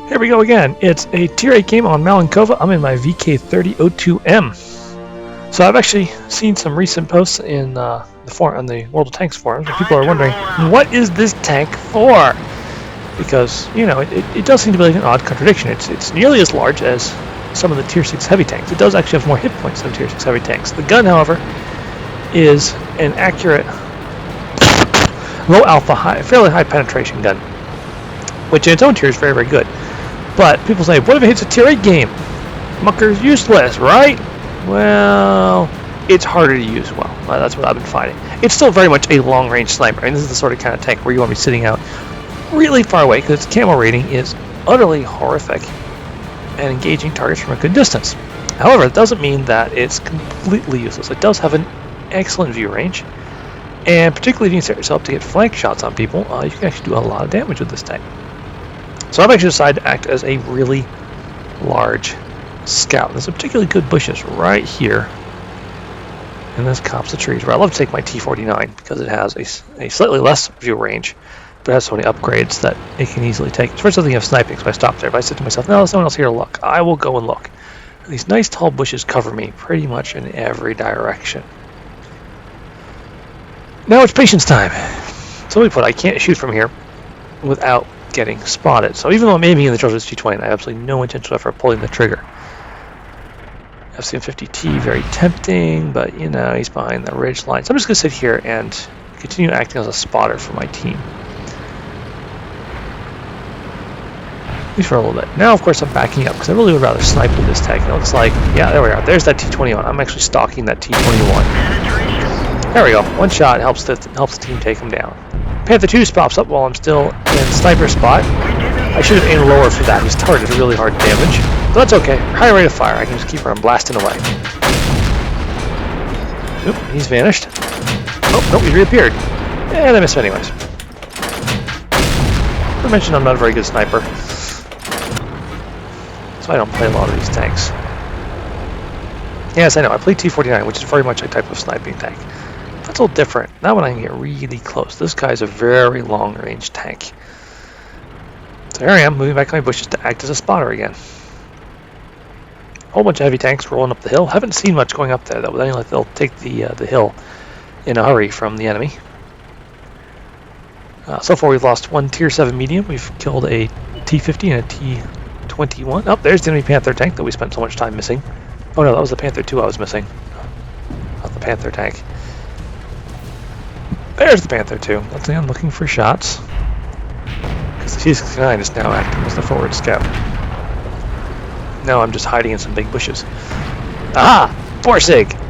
Here we go again. It's a Tier 8 game on Malinkova. I'm in my VK30.02M. So I've actually seen some recent posts in the forum, on the World of Tanks forums, where people are wondering, what is this tank for? Because, you know, it does seem to be like an odd contradiction. It's nearly as large as some of the Tier 6 heavy tanks. It does actually have more hit points than Tier 6 heavy tanks. The gun, however, is an accurate, low alpha, fairly high penetration gun, which in its own tier is very, very good. But people say, what if it hits a Tier 8 game? Mucker's useless, right? Well, it's harder to use well. That's what I've been finding. It's still very much a long-range sniper. I mean, this is the sort of kind of tank where you want to be sitting out really far away because its camo rating is utterly horrific and engaging targets from a good distance. However, it doesn't mean that it's completely useless. It does have an excellent view range, and particularly if you set yourself to get flank shots on people, you can actually do a lot of damage with this tank. So I've actually decided to act as a really large scout. There's some particularly good bushes right here in this copse of trees, where I love to take my T49 because it has a slightly less view range, but it has so many upgrades that it can easily take. First, I think of sniping, so I stopped there. But I said to myself, no, there's no one else here to look. I will go and look. And these nice tall bushes cover me pretty much in every direction. Now it's patience time. Simply put, I can't shoot from here without getting spotted. So even though it may be in the Charles T20, I have absolutely no intention of pulling the trigger. FCM50T, very tempting, but you know, he's behind the ridge line. So I'm just going to sit here and continue acting as a spotter for my team. At least for a little bit. Now, of course, I'm backing up because I really would rather snipe with this tank. It looks like, yeah, there we are. There's that T21. I'm actually stalking that T21. There we go. One shot helps the team take him down. Panther 2 pops up while I'm still in sniper spot. I should have aimed lower for that. He's targeted really hard damage. But that's okay. High rate of fire. I can just keep on blasting away. Oop, he's vanished. Oh, nope, he reappeared. And I missed him anyways. I mentioned I'm not a very good sniper, so I don't play a lot of these tanks. Yes, I know. I play T49, which is very much a type of sniping tank. That's a little different. Not when I can get really close. This guy's a very long-range tank. So here I am, moving back to my bushes to act as a spotter again. A whole bunch of heavy tanks rolling up the hill. Haven't seen much going up there, though. But anyway, they'll take the hill in a hurry from the enemy. So far, we've lost one Tier 7 medium. We've killed a T50 and a T21. Oh, there's the enemy Panther tank that we spent so much time missing. Oh no, that was the Panther 2 I was missing. Not the Panther tank. There's the Panther 2. That's again looking for shots. Because the T69 is now acting as the forward scout. Now I'm just hiding in some big bushes. Aha! Borsig! Yeah,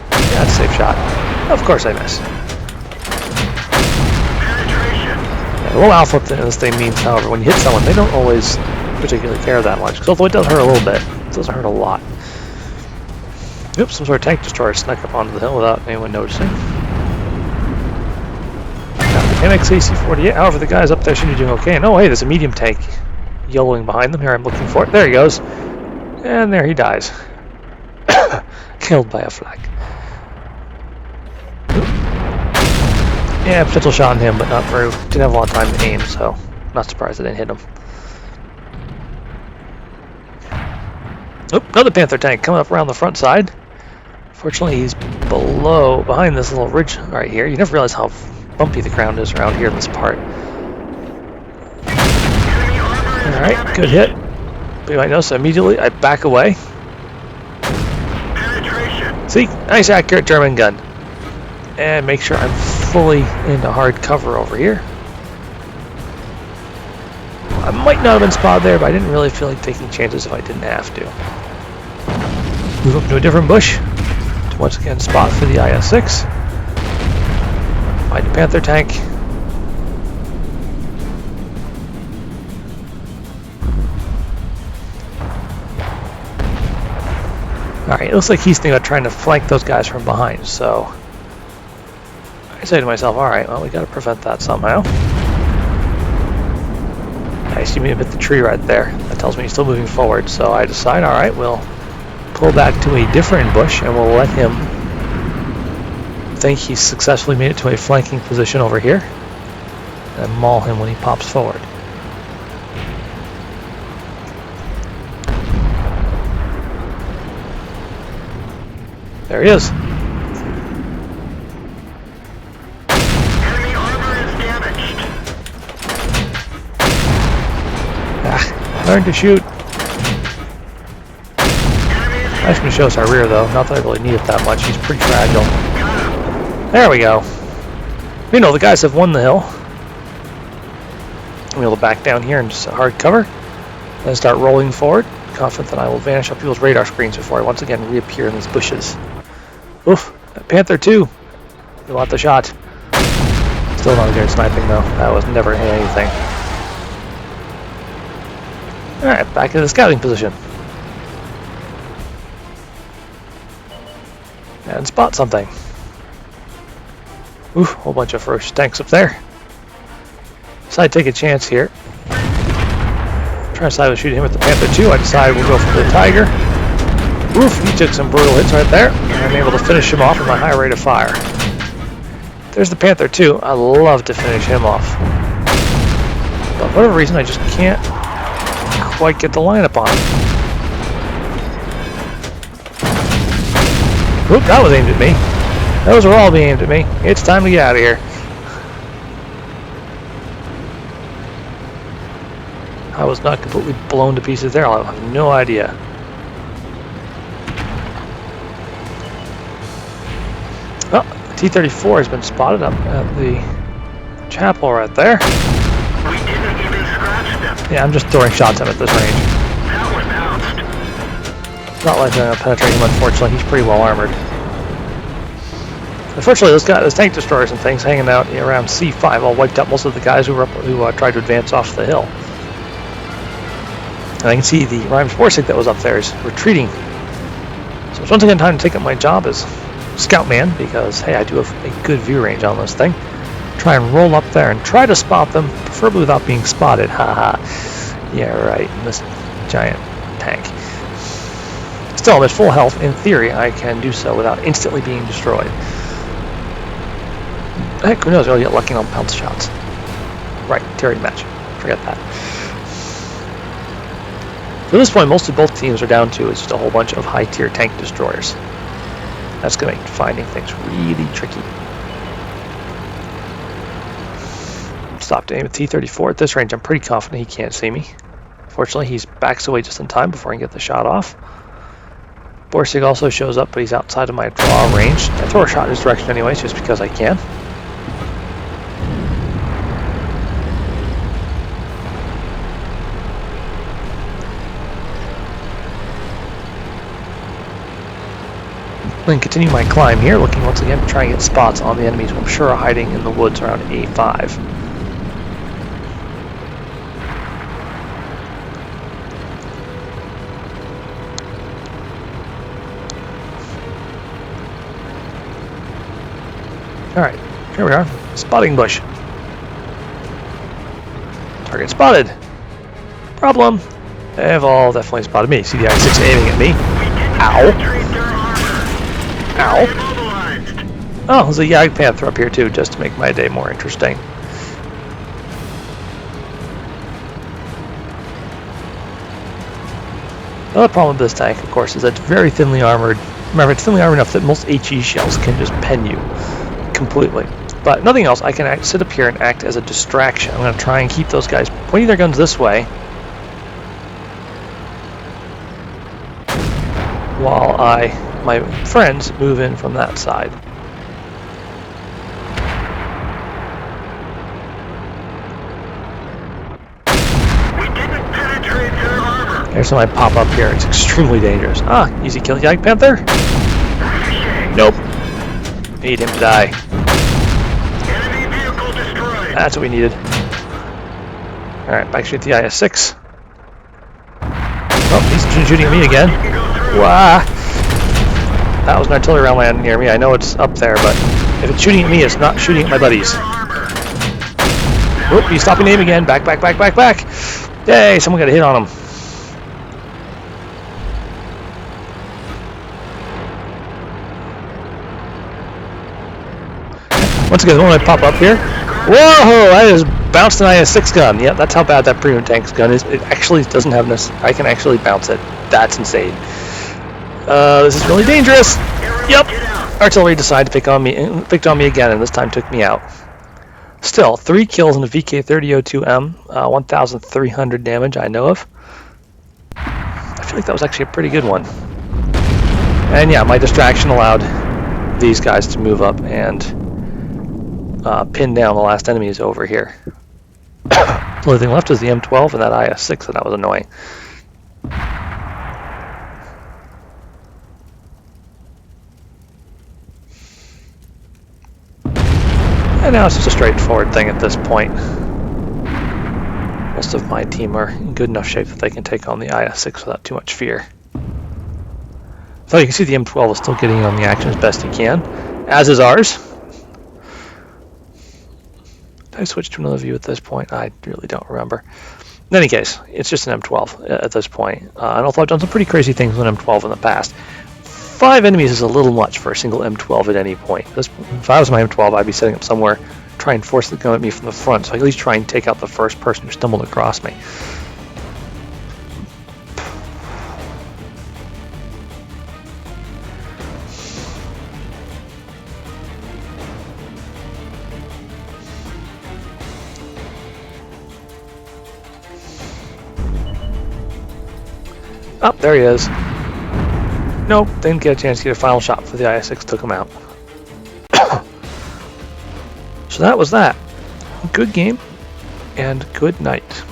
that's a safe shot. Of course I miss. Yeah, low alpha in this thing means, however, when you hit someone, they don't always particularly care that much. Because although it does hurt a little bit, it doesn't hurt a lot. Oops, some sort of tank destroyer snuck up onto the hill without anyone noticing. MX-AC-48, however, the guys up there should be doing okay. And oh, hey, there's a medium tank yellowing behind them. Here, I'm looking for it. There he goes. And there he dies. Killed by a flak. Yeah, potential shot on him, but not through. Didn't have a lot of time to aim, so not surprised I didn't hit him. Oop, another Panther tank coming up around the front side. Fortunately, he's behind this little ridge right here. You never realize how bumpy the ground is around here in this part. Alright, good hit. But you might notice immediately I back away. See? Nice accurate German gun. And make sure I'm fully into hard cover over here. I might not have been spotted there, but I didn't really feel like taking chances if I didn't have to. Move up to a different bush to once again spot for the IS-6. Find a Panther tank. Alright, it looks like he's thinking about trying to flank those guys from behind, so I say to myself, alright, well, we gotta prevent that somehow. I see me hit the tree right there. That tells me he's still moving forward, so I decide, alright, we'll pull back to a different bush and we'll let him think he's successfully made it to a flanking position over here and maul him when he pops forward. There he is. Enemy armor is damaged. Ah, learn to shoot. Nice going to show us our rear though. Not that I really need it that much. He's pretty fragile. There we go. You know, the guys have won the hill. I'm able to back down here and just hard cover. Then start rolling forward. Confident that I will vanish off people's radar screens before I once again reappear in these bushes. Oof, Panther 2. You want the shot. Still not good sniping though. That was never anything. Alright, back in the scouting position. And spot something. Oof, whole bunch of ferocious tanks up there. So I take a chance here. Try to decide to shoot him with the Panther 2. I decide we'll go for the Tiger. Oof, he took some brutal hits right there. And I'm able to finish him off with my high rate of fire. There's the Panther 2. I love to finish him off. But for whatever reason, I just can't quite get the lineup on him. Oop, that was aimed at me. Those are all being aimed at me. It's time to get out of here. I was not completely blown to pieces there. I have no idea. Oh, T-34 has been spotted up at the chapel right there. We didn't even scratch them. Yeah, I'm just throwing shots at him at this range. That one bounced. It's not like I'm going to penetrate him, unfortunately. He's pretty well armored. Unfortunately, those tank destroyers and things hanging out around C5 all wiped out most of the guys who tried to advance off the hill. And I can see the Rhymes Borsig that was up there is retreating. So it's once again time to take up my job as scout man, because hey, I do have a good view range on this thing. Try and roll up there and try to spot them, preferably without being spotted. Haha. Yeah, right. This giant tank. Still, I'm at full health. In theory, I can do so without instantly being destroyed. Heck, who knows? I'll get lucky on pounce shots. Right, Terry match. Forget that. So at this point, mostly both teams are down to is just a whole bunch of high-tier tank destroyers. That's going to make finding things really tricky. Stop to aim at T-34. At this range, I'm pretty confident he can't see me. Fortunately, he backs away just in time before I can get the shot off. Borsig also shows up, but he's outside of my draw range. I throw a shot in his direction anyways, just because I can. Then continue my climb here, looking once again to try and get spots on the enemies who I'm sure are hiding in the woods around A5. Alright, here we are. Spotting bush. Target spotted. Problem. They've all definitely spotted me. See the I-6 aiming at me. Ow. Ow. Oh, there's a Yag Panther up here too, just to make my day more interesting. Another problem with this tank, of course, is that it's very thinly armored. Remember, it's thinly armored enough that most HE shells can just pen you completely. But nothing else, I can sit up here and act as a distraction. I'm going to try and keep those guys pointing their guns this way, while my friends move in from that side. We didn't penetrate their armor. There's somebody pop up here. It's extremely dangerous. Ah, easy kill, Yag Panther. Nope. Need him to die. Enemy vehicle destroyed. That's what we needed. Alright, back straight to the IS-6. Oh, he's shooting at me again. Wah! That was an artillery round landing near me. I know it's up there, but if it's shooting at me, it's not shooting at my buddies. Whoop, he's stopping aim again. Back, back, back, back, back. Yay, someone got a hit on him. Once again, when I pop up here, whoa! I just bounced an IS-6 gun. Yeah, that's how bad that premium tank's gun is. It actually doesn't have this. I can actually bounce it. That's insane. This is really dangerous. Yep. Artillery decided to picked on me again, and this time took me out. Still, 3 kills in a VK30.02M, 1,300 damage I know of. I feel like that was actually a pretty good one. And yeah, my distraction allowed these guys to move up and pin down the last enemies over here. The only thing left is the M12 and that IS-6, and that was annoying. And now it's just a straightforward thing at this point. Most of my team are in good enough shape that they can take on the IS-6 without too much fear. So you can see the M12 is still getting in on the action as best he can, as is ours. Did I switch to another view at this point? I really don't remember. In any case, it's just an M12 at this point. And although I've done some pretty crazy things with an M12 in the past, 5 enemies is a little much for a single M12 at any point. If I was my M12, I'd be setting up somewhere, try and force it to come at me from the front, so I can at least try and take out the first person who stumbled across me. Oh, there he is. Nope, didn't get a chance to get a final shot for the IS-6, took him out. So that was that. Good game, and good night.